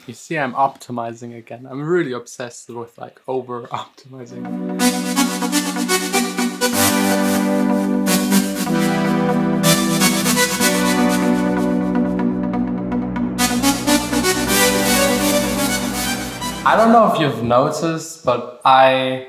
You see, I'm optimizing again. I'm really obsessed with like over-optimizing. I don't know if you've noticed, but I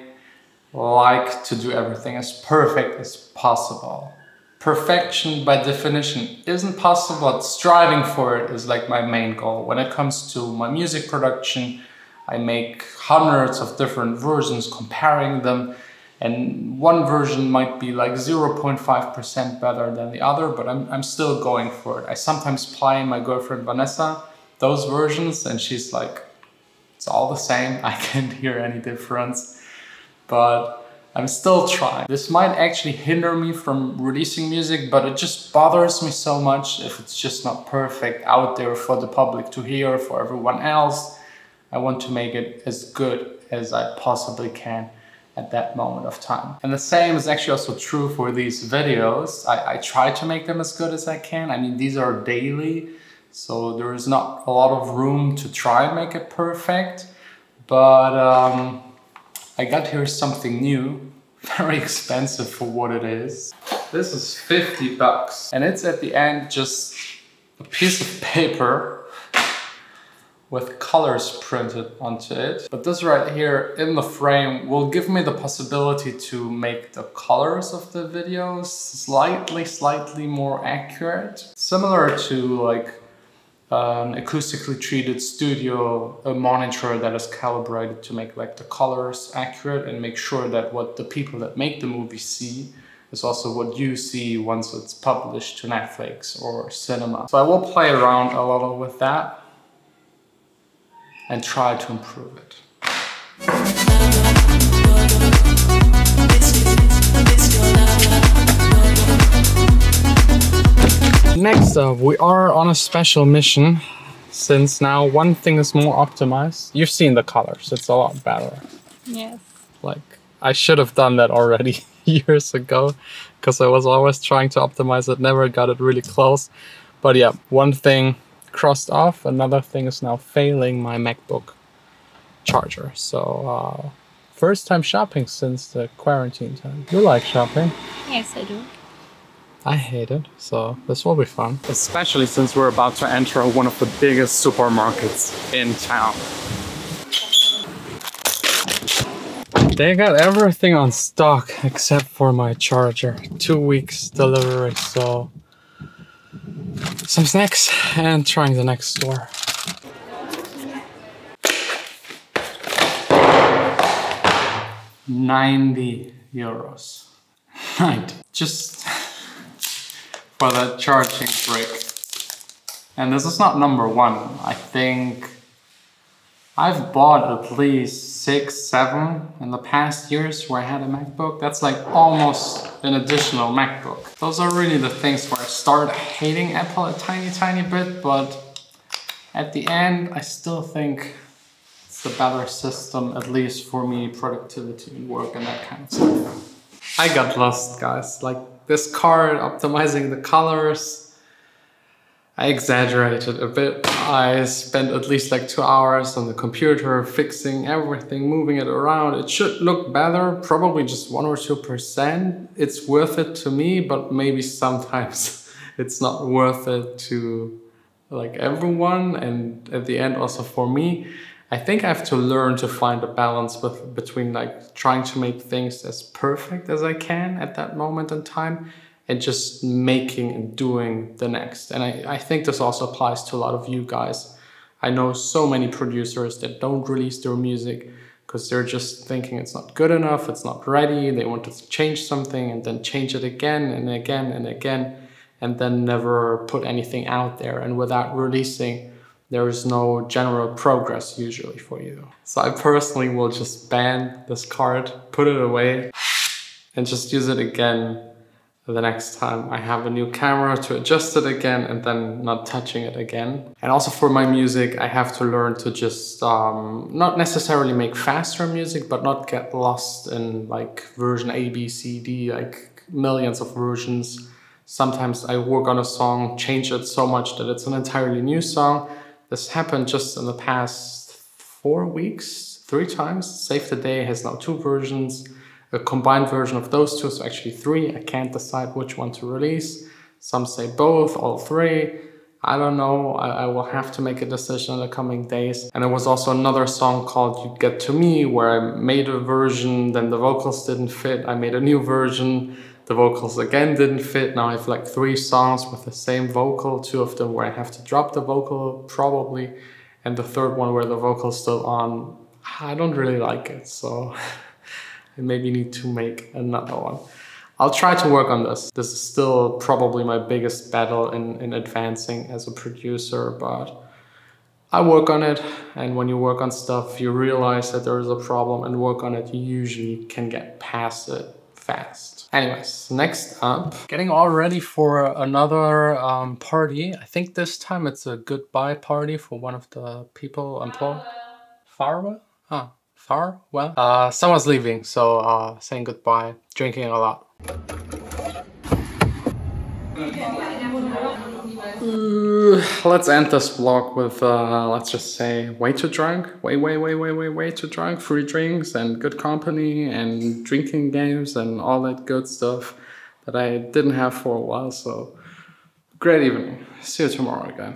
like to do everything as perfect as possible. Perfection by definition isn't possible, but striving for it is like my main goal. When it comes to my music production, I make hundreds of different versions, comparing them, and one version might be like 0.5% better than the other, but I'm still going for it. I sometimes play my girlfriend Vanessa those versions and she's like, it's all the same, I can't hear any difference, but I'm still trying. This might actually hinder me from releasing music, but it just bothers me so much if it's just not perfect out there for the public to hear, for everyone else. I want to make it as good as I possibly can at that moment of time. And the same is actually also true for these videos. I try to make them as good as I can. I mean, these are daily, so there is not a lot of room to try and make it perfect. But I got here something new, very expensive for what it is. This is 50 bucks. And it's at the end just a piece of paper with colors printed onto it. But this right here in the frame will give me the possibility to make the colors of the videos slightly more accurate. Similar to like an acoustically treated studio, a monitor that is calibrated to make like the colors accurate and make sure that what the people that make the movie see is also what you see once it's published to Netflix or cinema. So I will play around a little with that and try to improve it. Next up, we are on a special mission, since now one thing is more optimized. You've seen the colors, it's a lot better. Yes. Like, I should have done that already years ago, because I was always trying to optimize it, never got it really close. But yeah, one thing crossed off, another thing is now failing my MacBook charger. So, first time shopping since the quarantine time. You like shopping? Yes, I do. I hate it, so this will be fun. Especially since we're about to enter one of the biggest supermarkets in town. They got everything on stock except for my charger. 2 weeks delivery, so some snacks and trying the next store. €90. 90. Just for the charging brick. And this is not number one. I think I've bought at least 6, 7 in the past years where I had a MacBook. That's like almost an additional MacBook. Those are really the things where I started hating Apple a tiny bit, but at the end, I still think it's a better system, at least for me, productivity and work and that kind of stuff. I got lost, guys. Like this card, optimizing the colors, I exaggerated a bit. I spent at least like 2 hours on the computer fixing everything, moving it around. It should look better, probably just 1 or 2%. It's worth it to me, but maybe sometimes it's not worth it to like everyone, and at the end also for me. I think I have to learn to find a balance between like trying to make things as perfect as I can at that moment in time and just making and doing the next. And I think this also applies to a lot of you guys. I know so many producers that don't release their music because they're just thinking it's not good enough, it's not ready, they want to change something and then change it again and again and again, and then never put anything out there. And without releasing, there is no general progress usually for you. So I personally will just ban this card, put it away, and just use it again the next time I have a new camera to adjust it again and then not touching it again. And also for my music, I have to learn to just not necessarily make faster music, but not get lost in like version A, B, C, D, like millions of versions. Sometimes I work on a song, change it so much that it's an entirely new song, This happened just in the past 4 weeks, 3 times. Save the Day has now 2 versions, a combined version of those 2, so actually 3. I can't decide which one to release. Some say both, all 3. I don't know, I will have to make a decision in the coming days. And there was also another song called You Get To Me, where I made a version, then the vocals didn't fit. I made a new version, the vocals again didn't fit. Now I have like 3 songs with the same vocal, 2 of them where I have to drop the vocal probably, and the 3rd one where the vocal's still on. I don't really like it, so I maybe need to make another one. I'll try to work on this. This is still probably my biggest battle in advancing as a producer, but I work on it. And when you work on stuff, you realize that there is a problem, and work on it, you usually can get past it fast. Anyways, next up, getting all ready for another party. I think this time it's a goodbye party for one of the people employed. Farewell? Ah, farewell? Someone's leaving, so saying goodbye, drinking a lot. Let's end this vlog with, let's just say, way too drunk. Way too drunk. Free drinks and good company and drinking games and all that good stuff that I didn't have for a while. So, great evening. See you tomorrow again.